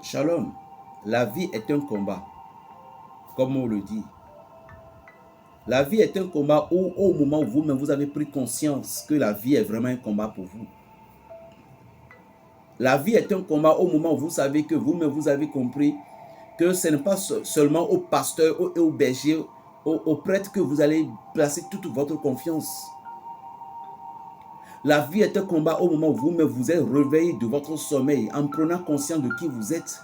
Shalom, la vie est un combat, comme on le dit. La vie est un combat où, au moment où vous-même vous avez pris conscience que la vie est vraiment un combat pour vous. La vie est un combat au moment où vous savez que vous-même vous avez compris que ce n'est pas seulement au pasteur et au berger, au prêtre que vous allez placer toute votre confiance. La vie est un combat au moment où vous-même vous êtes réveillé de votre sommeil en prenant conscience de qui vous êtes.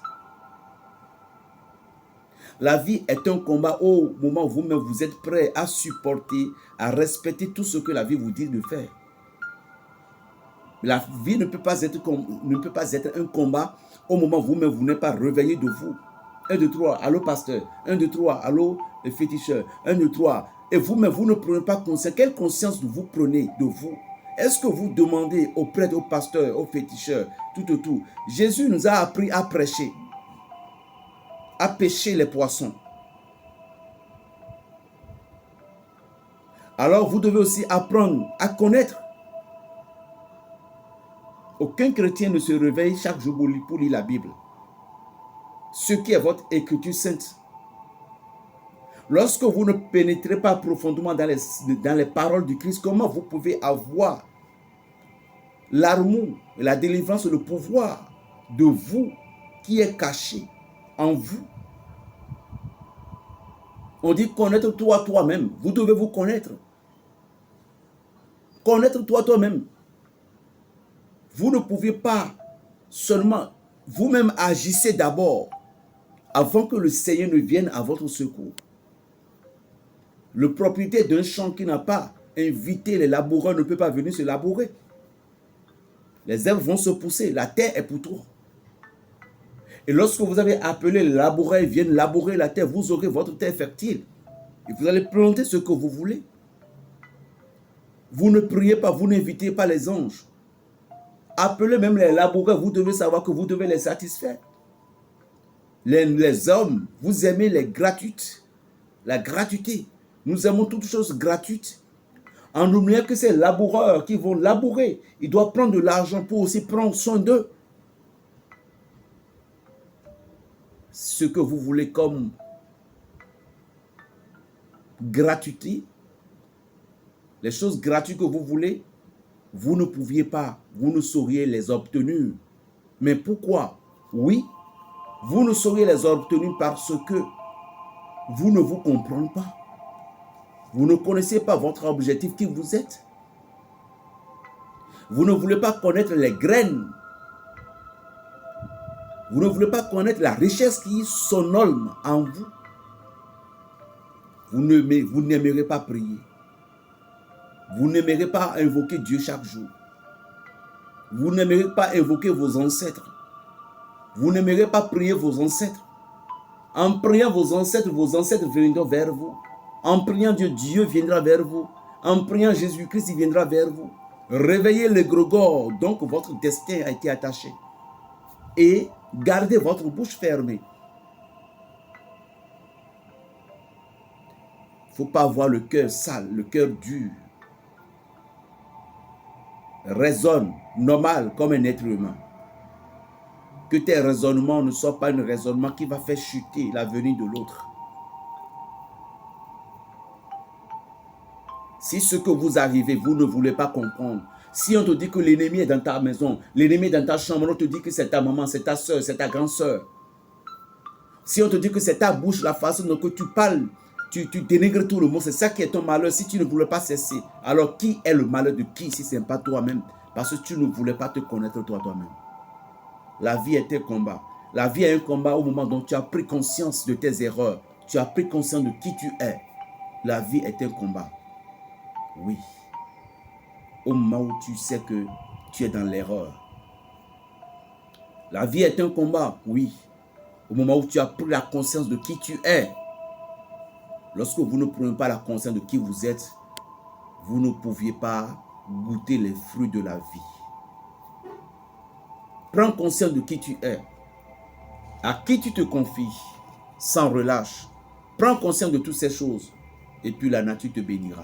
La vie est un combat au moment où vous-même vous êtes prêt à supporter, à respecter tout ce que la vie vous dit de faire. La vie ne peut pas être un combat au moment où vous-même vous n'êtes pas réveillé de vous. 1, 2, 3, allô pasteur. 1, 2, 3, allô le féticheur. 1, 2, 3. Et vous-même, vous ne prenez pas conscience. Quelle conscience vous prenez de vous? Est-ce que vous demandez au prêtre, au pasteur, au féticheur, tout. Jésus nous a appris à prêcher, à pêcher les poissons. Alors vous devez aussi apprendre à connaître. Aucun chrétien ne se réveille chaque jour pour lire la Bible. Ce qui est votre écriture sainte. Lorsque vous ne pénétrez pas profondément dans les paroles du Christ, comment vous pouvez avoir l'amour, la délivrance, le pouvoir de vous qui est caché en vous? On dit connaître toi-même. Vous devez vous connaître. Connaître toi-même. Vous ne pouvez pas seulement, vous-même agissez d'abord avant que le Seigneur ne vienne à votre secours. Le propriétaire d'un champ qui n'a pas invité les laboureurs ne peut pas venir se labourer. Les herbes vont se pousser, la terre est pour toi. Et lorsque vous avez appelé les laboureurs, ils viennent labourer la terre, vous aurez votre terre fertile. Et vous allez planter ce que vous voulez. Vous ne priez pas, vous n'invitez pas les anges. Appelez même les laboureurs, vous devez savoir que vous devez les satisfaire. Les hommes, vous aimez les gratuites, la gratuité. Nous aimons toutes choses gratuites. En oubliant que ces laboureurs qui vont labourer, ils doivent prendre de l'argent pour aussi prendre soin d'eux. Ce que vous voulez comme gratuité, les choses gratuites que vous voulez, vous ne pouviez pas, vous ne sauriez les obtenir. Mais pourquoi? Oui, vous ne sauriez les obtenir parce que vous ne vous comprenez pas. Vous ne connaissez pas votre objectif, qui vous êtes. Vous ne voulez pas connaître les graines. Vous ne voulez pas connaître la richesse qui sonne en vous. Vous n'aimerez pas prier. Vous n'aimerez pas invoquer Dieu chaque jour. Vous n'aimerez pas invoquer vos ancêtres. Vous n'aimerez pas prier vos ancêtres. En priant vos ancêtres viendront vers vous. En priant Dieu, Dieu viendra vers vous. En priant Jésus-Christ, il viendra vers vous. Réveillez l'égrégore, donc votre destin a été attaché. Et gardez votre bouche fermée. Il ne faut pas avoir le cœur sale, le cœur dur. Raisonne normal comme un être humain. Que tes raisonnements ne soient pas un raisonnement qui va faire chuter l'avenir de l'autre. Si ce que vous arrivez, vous ne voulez pas comprendre, si on te dit que l'ennemi est dans ta maison, l'ennemi est dans ta chambre, on te dit que c'est ta maman, c'est ta soeur, c'est ta grande soeur. Si on te dit que c'est ta bouche, la façon dont tu parles, tu dénigres tout le monde, c'est ça qui est ton malheur. Si tu ne voulais pas cesser, alors qui est le malheur de qui si ce n'est pas toi-même? Parce que tu ne voulais pas te connaître toi-même. La vie est un combat. La vie est un combat au moment où tu as pris conscience de tes erreurs. Tu as pris conscience de qui tu es. La vie est un combat. Oui. Au moment où tu sais que tu es dans l'erreur. La vie est un combat. Oui. Au moment où tu as pris la conscience de qui tu es. Lorsque vous ne prenez pas la conscience de qui vous êtes, vous ne pouviez pas goûter les fruits de la vie. Prends conscience de qui tu es. À qui tu te confies, sans relâche. Prends conscience de toutes ces choses. Et puis la nature te bénira.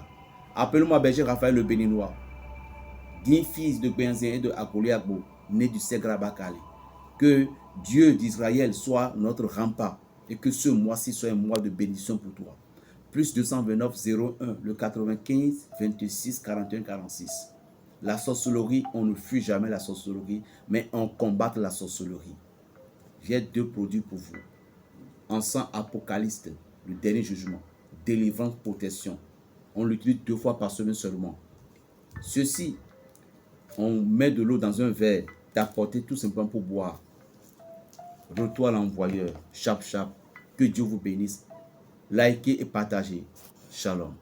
Appelle-moi berger Raphaël le Béninois. 10 fils de Benzin et de Akoli Agbo, nés du Segrabakali. Que Dieu d'Israël soit notre rempart et que ce mois-ci soit un mois de bénédiction pour toi. Plus 229 01 le 95 26 41 46. La sorcellerie, on ne fuit jamais la sorcellerie, mais on combat la sorcellerie. J'ai 2 produits pour vous. Encens apocalypse, le dernier jugement, délivrance, protection. On l'utilise 2 fois par semaine seulement. Ceci, on met de l'eau dans un verre, d'apporter tout simplement pour boire. Retour à l'envoyeur. Chap, chap. Que Dieu vous bénisse. Likez et partagez. Shalom.